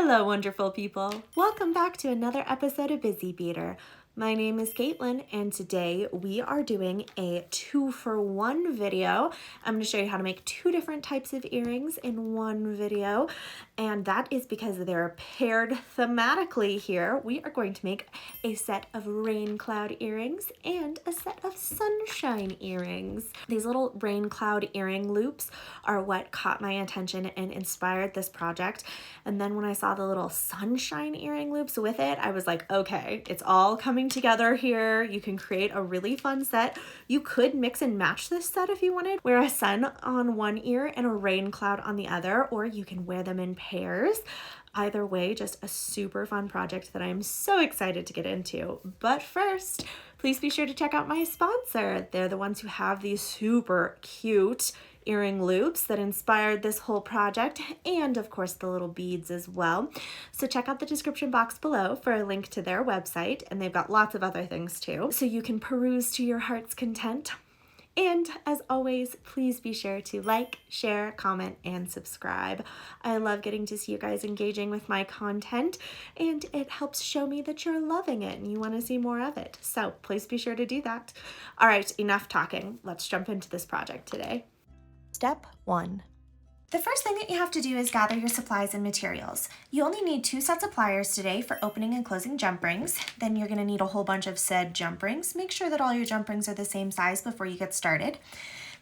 Hello, wonderful people. Welcome back to another episode of Busy Beader. My name is Caitlin, and today we are doing a 2-for-1 video. I'm going to show you how to make 2 different types of earrings in one video, and that is because they're paired thematically here. We are going to make a set of Raincloud earrings and a set of Sunshine earrings. These little Raincloud earring loops are what caught my attention and inspired this project, and then when I saw the little Sunshine earring loops with it, I was like, okay, it's all coming together here. You can create a really fun set. You could mix and match this set if you wanted. Wear a sun on one ear and a rain cloud on the other, or you can wear them in pairs. Either way, just a super fun project that I'm so excited to get into. But first, please be sure to check out my sponsor. They're the ones who have these super cute earring loops that inspired this whole project, and of course the little beads as well. So check out the description box below for a link to their website, and they've got lots of other things too, so you can peruse to your heart's content. And as always, please be sure to like, share, comment, and subscribe. I love getting to see you guys engaging with my content, and it helps show me that you're loving it and you want to see more of it. So please be sure to do that. All right, enough talking. Let's jump into this project today. Step 1. The first thing that you have to do is gather your supplies and materials. You only need 2 sets of pliers today for opening and closing jump rings. Then you're going to need a whole bunch of said jump rings. Make sure that all your jump rings are the same size before you get started.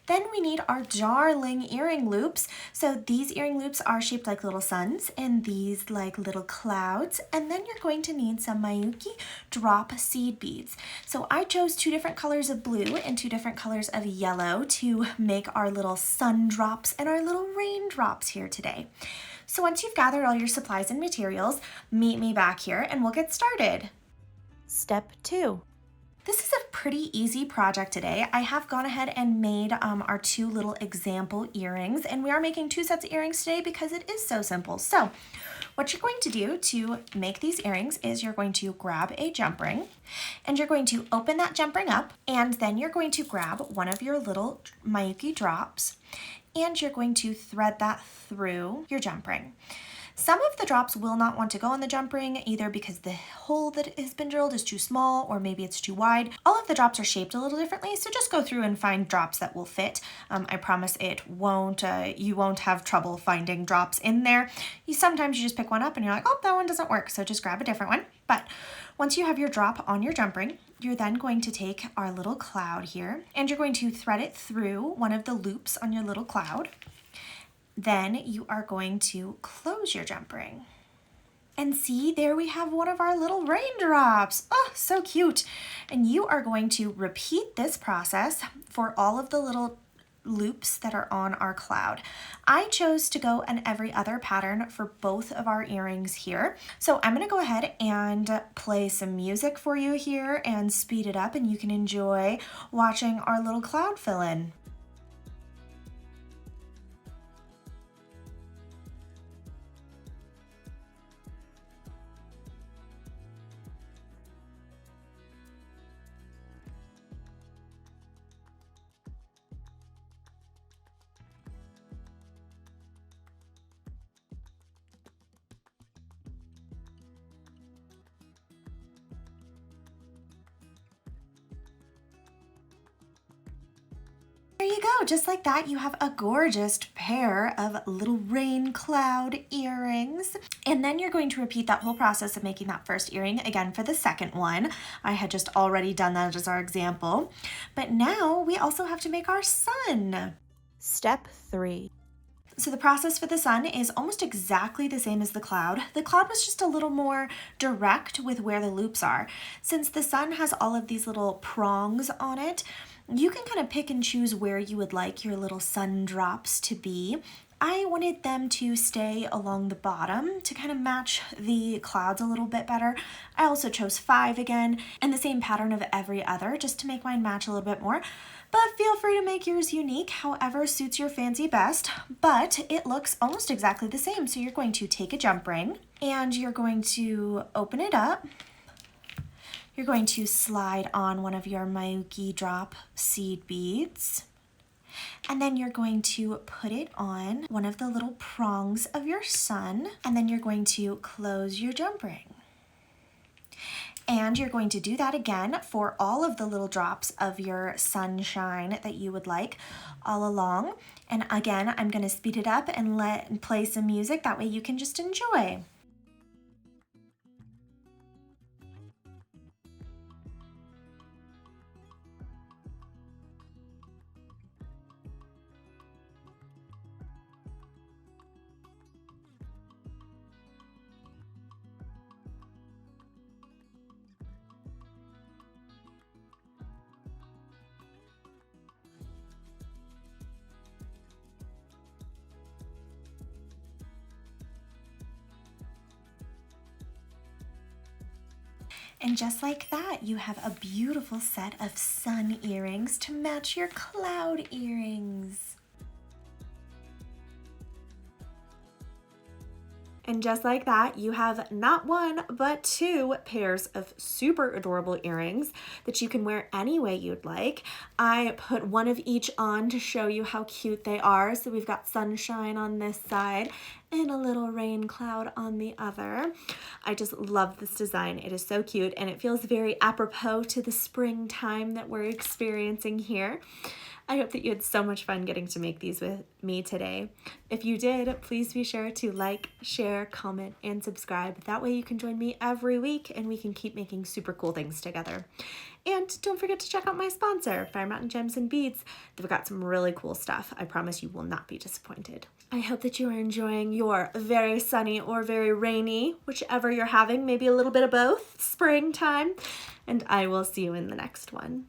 Then we need our darling earring loops. So these earring loops are shaped like little suns and these like little clouds. And then you're going to need some Mayuki drop seed beads. So I chose 2 different colors of blue and 2 different colors of yellow to make our little sun drops and our little raindrops here today. So once you've gathered all your supplies and materials, meet me back here and we'll get started. Step 2. This is a pretty easy project today. I have gone ahead and made our 2 little example earrings, and we are making 2 sets of earrings today because it is so simple. So what you're going to do to make these earrings is you're going to grab a jump ring, and you're going to open that jump ring up, and then you're going to grab one of your little Mayuki drops, and you're going to thread that through your jump ring. Some of the drops will not want to go on the jump ring, either because the hole that has been drilled is too small or maybe it's too wide. All of the drops are shaped a little differently, so just go through and find drops that will fit. I promise it won't. You won't have trouble finding drops in there. Sometimes you just pick one up and you're like, oh, that one doesn't work, so just grab a different one. But once you have your drop on your jump ring, you're then going to take our little cloud here, and you're going to thread it through one of the loops on your little cloud. Then you are going to close your jump ring. And see, there we have one of our little raindrops. Oh, so cute. And you are going to repeat this process for all of the little loops that are on our cloud. I chose to go an every other pattern for both of our earrings here. So I'm going to go ahead and play some music for you here and speed it up, and you can enjoy watching our little cloud fill in. There you go, just like that, you have a gorgeous pair of little rain cloud earrings. And then you're going to repeat that whole process of making that first earring again for the second one. I had just already done that as our example. But now we also have to make our sun. Step 3. So the process for the sun is almost exactly the same as the cloud. The cloud was just a little more direct with where the loops are. Since the sun has all of these little prongs on it, you can kind of pick and choose where you would like your little sun drops to be. I wanted them to stay along the bottom to kind of match the clouds a little bit better. I also chose 5 again, and the same pattern of every other, just to make mine match a little bit more. But feel free to make yours unique, however suits your fancy best. But it looks almost exactly the same. So you're going to take a jump ring, and you're going to open it up. You're going to slide on one of your Mayuki drop seed beads. And then you're going to put it on one of the little prongs of your sun, and then you're going to close your jump ring. And you're going to do that again for all of the little drops of your sunshine that you would like all along. And again, I'm going to speed it up and play some music. That way you can just enjoy. And just like that, you have a beautiful set of sun earrings to match your cloud earrings. And just like that, you have not one, but two pairs of super adorable earrings that you can wear any way you'd like. I put one of each on to show you how cute they are. So we've got sunshine on this side and a little rain cloud on the other. I just love this design. It is so cute and it feels very apropos to the springtime that we're experiencing here. I hope that you had so much fun getting to make these with me today. If you did, please be sure to like, share, comment, and subscribe. That way you can join me every week and we can keep making super cool things together. And don't forget to check out my sponsor, Fire Mountain Gems and Beads. They've got some really cool stuff. I promise you will not be disappointed. I hope that you are enjoying your very sunny or very rainy, whichever you're having, maybe a little bit of both, springtime. And I will see you in the next one.